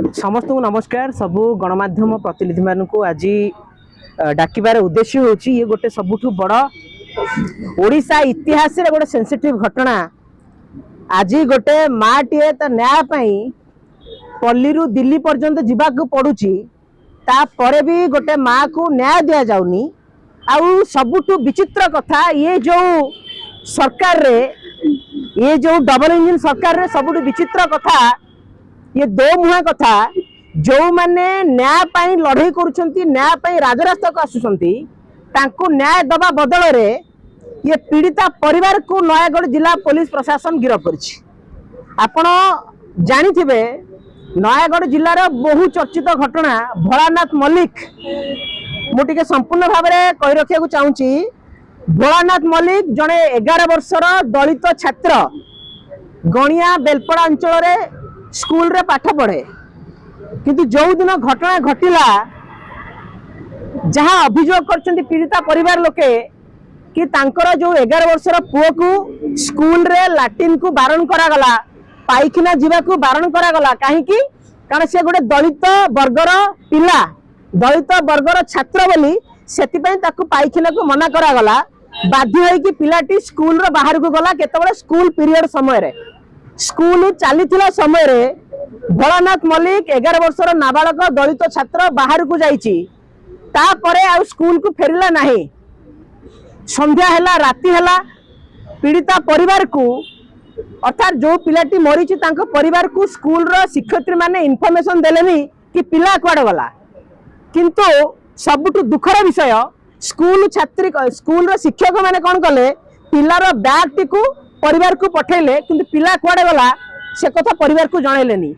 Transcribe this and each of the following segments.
समस्त को नमस्कार। सबू गणमाध्यम प्रतिनिधि मानक आज डाकिबार उद्देश्य होची ये गोटे सबुठु बड़ ओडिशा इतिहास रे गोटे सेंसिटिव घटना। आज गोटे माटीए तो न्याय पाई पल्लीरू दिल्ली पर्यंत जीवाक पड़ुची, तापरे भी गोटे माँ को न्याय दिया जाउनी। आउ सबुठु विचित्र कथा ये जो सरकार रे, ये जो डबल इंजिन सरकार रे सबुठु विचित्र कथा, ये दो मुहा कथा। जो माने न्याय पाई लड़ाई करुछंती, न्याय पाई राजरास्ता को आसुछंती, तांको न्याय दबा बदल रे ये पीड़िता परिवार को नयागढ़ जिला पुलिस प्रशासन गिरफ्त करछि। आपण जानिथिबे नयागढ़ जिलार बहु चर्चित घटना भोलानाथ मल्लिक। मुझे संपूर्ण भाव में कही रखा चाहूँगी, भोलानाथ मल्लिक जड़े 11 वर्षर दलित छात्र गणिया बेलपड़ा अंचल स्कूल रे पाठ पढ़े, किंतु जो दिन घटना घटिला जहाँ अभियोग कर पीड़िता परिवार लोके कि तांकर जो 11 वर्षर पुओ को स्कूल रे लाट्रिन को बारण करागला, पाइखाना जीवा को बारण करागला। कहीं कारण से गोटे दलित वर्गर पिला, दलित वर्गर छात्र बोली सेतिपई ताकू पाइखाना को मना करागला। बाध्य होई कि पिलाटी स्कूल रो बाहर को गला केतबेले स्कूल पीरियड समय रे, स्कूल चलीथिला समय रे भोलानाथ मल्लिक 11 वर्षर नाबालक दलित छात्र बाहर को जाइछि, तापरे आ स्कूल को फेरिला नाही। संध्या हैला, राति हैला, पीड़िता परिवार को अर्थात जो पिलाटी मरीछि तांको परिवार को स्कूल रो शिक्षयित्री माने इनफॉरमेशन देलेनी कि पिला कुआडे गला। किंतु सबुठु दुखर विषय स्कूल छात्री स्कूल रो शिक्षक माने कोन कले, पिलार बैग टी को परिवार को पठेले, किंतु पिला कुआडे गला से कथा परिवार को जणैलेनी।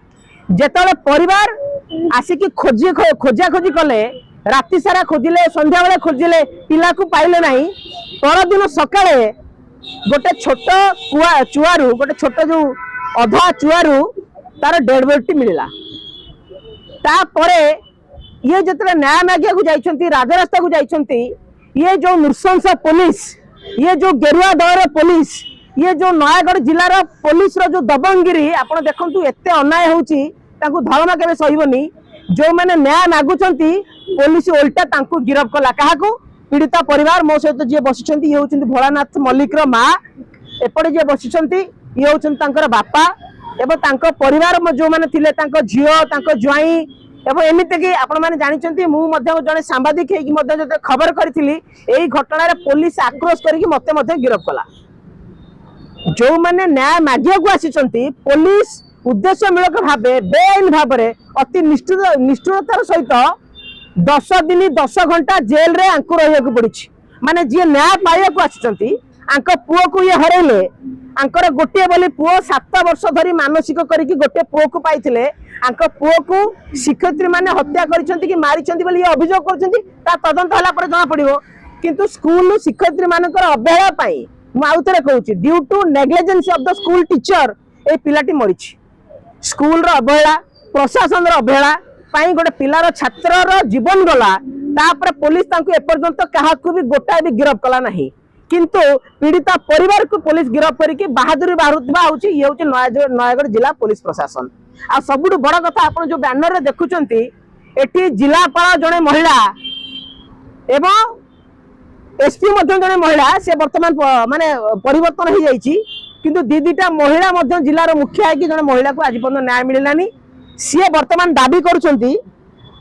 जेतले परिवार आसिकी खोजा खोजी कले, राति सारा खोजिले, संध्या बेले खोजिले, पिला को पाइले नाही। पर दिन सकाळे गोटे छोट चुआरू, गोटे छोट जो अधा चुआरू तार डेड बॉडी मिलला। तापरे ये जितने न्याय मागिया को जाइछंती, राजरास्ता को जाइछंती, ये जो नृशंस पुलिस, ये जो गेरुआ दल पुलिस, ये जो नयागढ़ जिलार पुलिस रो जो दबंगिरी आपण देखंतु एते अन्याय होउची, तांको धर्म केबे सहिबनी। जो माने न्याय मागुछंती पुलिस उल्टा तांको गिरफ्त कला। काहाको? पीड़िता परिवार। मो सहित जे बसिछंती ये होउछंती भोलानाथ मल्लिक रो मां, एपटे जे बसिछंती ये होउछंती तांकर बापा एवं तांको परिवार जो माने थिले, तांको झियो, तांको ज्वाई एवं एमिते कि आपण माने जानिछंती। मु मध्ये जने सांबादिक हेकि मध्ये जते खबर करिथिली एई घटना रे पुलिस आक्रोश करिकि मते मध्ये गिरफ्त कला। जो माने न्याय मागिया को आसीछंती पुलिस उद्देश्यमूलक भावे बेआईन भाव अति निष्ठुरतार सहित 10 दिन 10 घंटा जेल रे आंको रहिया को पड़ी। माने जे न्याय पाइया को आसीछंती आंको पुओ को ये हरैले। आंकर गोटे बोली पुओ 7 वर्ष धरी मानसिक करिकि गोटे पुओ को पाइथिले, आंको पुओ को शिक्षयित्री माने हत्या करिसंती कि मारिसंती बोली ये अभियोग करसंती। ता तदंत हला पर जणा पड़िबो। किंतु स्कूल शिक्षयित्री मानकर अवहेला पाई मु आउथरे कहूची, due to negligence of the school teacher ए पिलाटी मरिछि। स्कूल रो अवहेला, प्रशासन रो अवहेला पाई गोटे पिलार छात्र रो जीवन गला। तापर पुलिस तांको एपर्यंत काहाकू भी गोटा भी गिरफ्त कला नाही। किंतु पीड़िता परिवार को पुलिस गिरफ्त करिकि बहादुरी बारुतबा होउची ये होउची नयागढ़ जिला पुलिस प्रशासन। आ सबुठु बड़ कथा आपण जो बैनर रे देखुचंती, एठी जिलापाल जने महिला एवं एसपी मध्य जने महिला, से वर्तमान माने परिवर्तन हो जाइछि। किंतु दीटा महिला मध्य जिलार मुखिया है कि जने महिला को आज पर्यंत न्याय मिललानी। सी वर्तमान दाबी करुछंती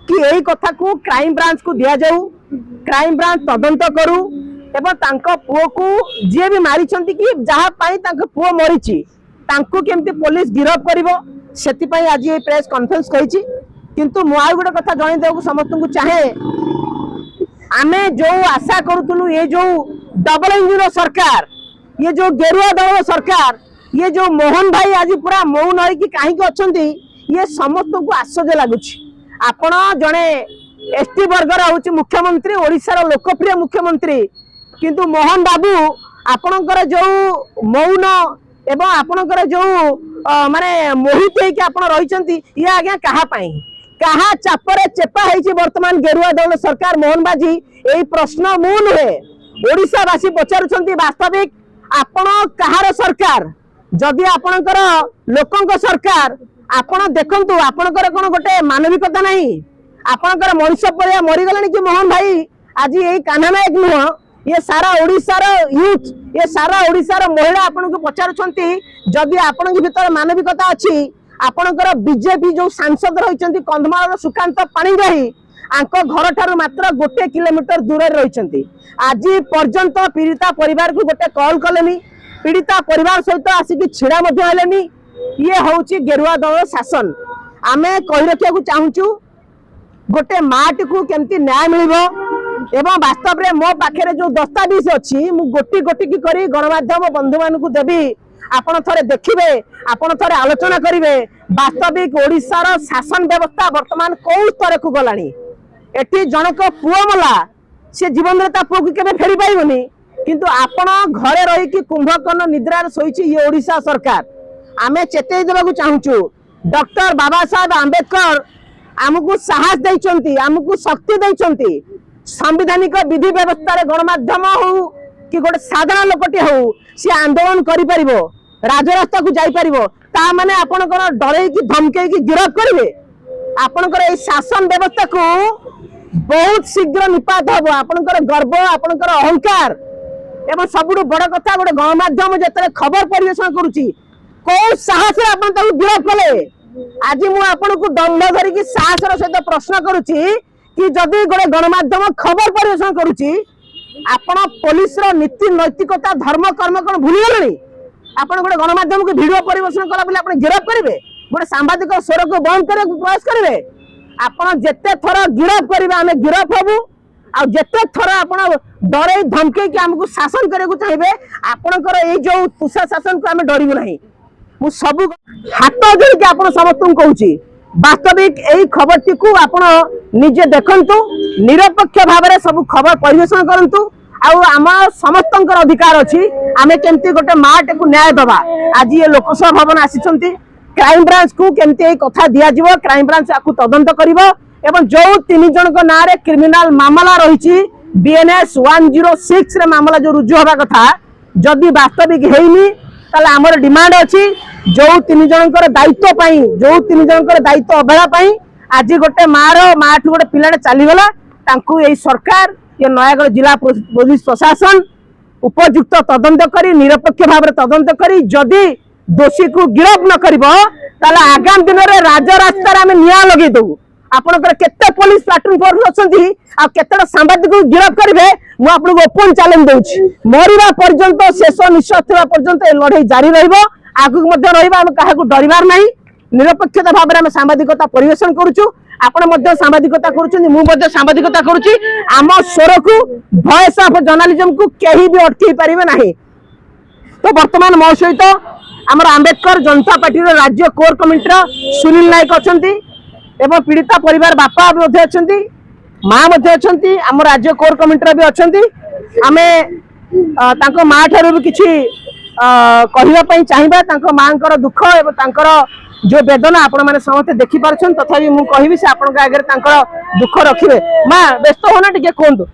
कि एई कथा को क्राइम ब्रांच को दिया जाऊ, क्राइम ब्रांच तदंत करू एवं तांको पुओ को जे भी मारिछंती कि जहा पाई तांको पुओ मरिछि तांको केमती पुलिस गिरफ्त करिवो, सेति पई आज ये प्रेस कॉन्फ्रेंस कहिछि। किंतु मु आ गोटे कथा जणै देउ समस्त को चाहे, आमे जो आशा करूथुलु ये जो डबल इंजिन सरकार, ये जो गेरुआ दल सरकार, ये जो मोहन भाई आज पूरा मौन होई कि काहे के अछंती, ये समस्त को आश्चर्य लागुछि। आपण जणे एसटी वर्गर होउछि मुख्यमंत्री, ओडिसा रो लोकप्रिय मुख्यमंत्री, किंतु मोहन बाबू आपणकर जो मौन एवं आपणकर जो माने मोहित है कि आपण रहिचंती, ये आज्ञा कहा पाई, कहा चापरे चेपा है वर्तमान गेरुआ दल सरकार। मोहन बाजी यही प्रश्न मु नुहे, ओडिशावासी पचारुछंती वास्तविक आपण कहार सरकार जदि आपणकर लोकंक सरकार आपण देखंतु आपणकर कोन गोटे मानविकता नहीं आपणकर मनुष्य पर मरीगलानी कि मोहन भाई आज यही कान्हा नायक नुह ये सारा ओडिशार यूथ ये सारा ओडिशार महिला आपन को पचारुछंती जदि आपन के भीतर मानविकता अछि आपणकर बीजेपी जो सांसद रहिछंती कंधमाल सुकांत पाणीग्राही आंको घर ठारू मात्र 1 किलोमीटर दूर रहिछंती आज पर्यंत पीड़िता परिवार को गोटे कॉल कलेनी पीड़िता परिवार सहित आसिक छिड़ा मध्य हेलेनी ये होउची गेरुआ दल शासन आमे कहि रखिया को चाहूचू गोटे माटी को केमती न्याय मिलिबो एवं वास्तव में मो पाखे जो दस्तावेज अच्छी मु गोटी गोटी की करी गणमाध्यम बंधु मान को देवी आपण थरे देखिबे आपण थरे आलोचना करिवे वास्तविक ओडिशार शासन व्यवस्था वर्तमान कौ स्तर को गलानी एठी जनक पुओ मला से जीवन रे ता पुओ को केबे फेरी पाइबनी किंतु आपण घरे रही कि कुंभकर्ण निद्रार सोईची ये ओडिशा सरकार आमे चेतई देबाकू चाहूचू डॉक्टर बाबा साहेब आंबेडकर आमको साहस देइचंती आमको शक्ति देइचंती संवैधानिक विधि व्यवस्था गणमाध्यम हो कि गोटे साधारण लोकटी हो सी आंदोलन करि परिबो राजरास्ता को जाई परिबो ता माने आपण कोन डरे कि धमके कि गिरफ्त करिवे आपनकर ए शासन व्यवस्था को बहुत शीघ्र निपात हबो आपनकर गर्व आपनकर अहंकार एवं सबुठु बड़ कथा गोटे गणमाध्यम जतरे खबर परिवेशन करूची को साहस रे आपण ताऊ गिरफ्त कले आज मु आपण को दंड धरि कि साहस रो सहित प्रश्न करूची कि जदि गोटे गणमाध्यम खबर परिवेशन करूची आपण पुलिस रो नीति नैतिकता धर्म कर्म कोन भूली गलनी आपण गोटे गणमाध्यम को वीडियो परिवेशन कला बेले आपण गिरफ्त करिवे गोटे सांबादिक स्वर को बंद करे प्रयास करिवे आपण जेते थोर गिरफ्त करिवे आमे गिरफ्त हबु आ जेते थोर आपण डरे धमके कि हमको शासन करे को चाहिए आपणकर ए जो तुषा शासन को आमे डरिबो नाही मु सब हाथ जोड़ के आपण समस्त कहूची वास्तविक यही खबर को आपण निजे देखंतु निरपेक्ष भाव में सब खबर परिवेशन करंतु आम समस्त अधिकार अच्छी आमे केमती गोटे माटे को न्याय दबा आज ये लोकसभा भवन आसी क्राइम ब्रांच को केमती कथा दिया जिवो क्राइम ब्रांच आपको तदंत करिवो एवं जो 3 जन को नारे क्रिमिनल मामला रही BNS 106 रे मामला जो रुजु होगा कथा जदि वास्तविक हेनी ताले हमर डिमांड अछि जो 3 जनकर दायित्व पाई जो 3 जनकर दायित्व अवहेला पाई आज गोटे माठू गोटे पिलाटे चलीगला तांकू यही सरकार ये नयागढ़ जिला पुलिस प्रशासन उपयुक्त तदंत करी निरपेक्ष भाव में तदंत करी जदि दोषी को गिरफ्त न करिबो ताले आगामी दिन में राजरास्ता रे आमे निया लगे दउ आपनकर केते पुलिस प्लाटून फोर्स अछंती आ केते सांबादिक को गिरफ्त करिवे मु आपनको ओपन चैलेंज दउछि मरिबा पर्यंत शेष निश्वास थिबा पर्यंत ए लड़ाई जारी रहइबो आगु मध्य रहइबा हम काहाकू डरिबार नाही निरपेक्षता भाव में हम सांबादिकता परिवेशन करूछु आपण मध्य सांबादिकता करूछन मु मध्य सांबादिकता करूछि आम स्वर को वॉइस ऑफ जर्नलिज्म को केही भी अटकी परिबे नाही तो वर्तमान मो सहित हमर आंबेडकर जनता पार्टी रो राज्य कोर कमिटी रो सुनील नायक अछंती एवं पीड़िता परिवार बापा भी अछंती मां मध्ये अछंती हम राज्य कोर कमिटी रो भी अछंती आमे तांको मां ठारू भी किछि कहिबा पई चाहिबा तांको मांकर दुख एवं तांकर जो वेदना आपण माने समस्त देखि पारछन तथापि मु कहिबि से आपण आगे तांकर दुख रखिबे मां व्यस्त होना टिके कोंदो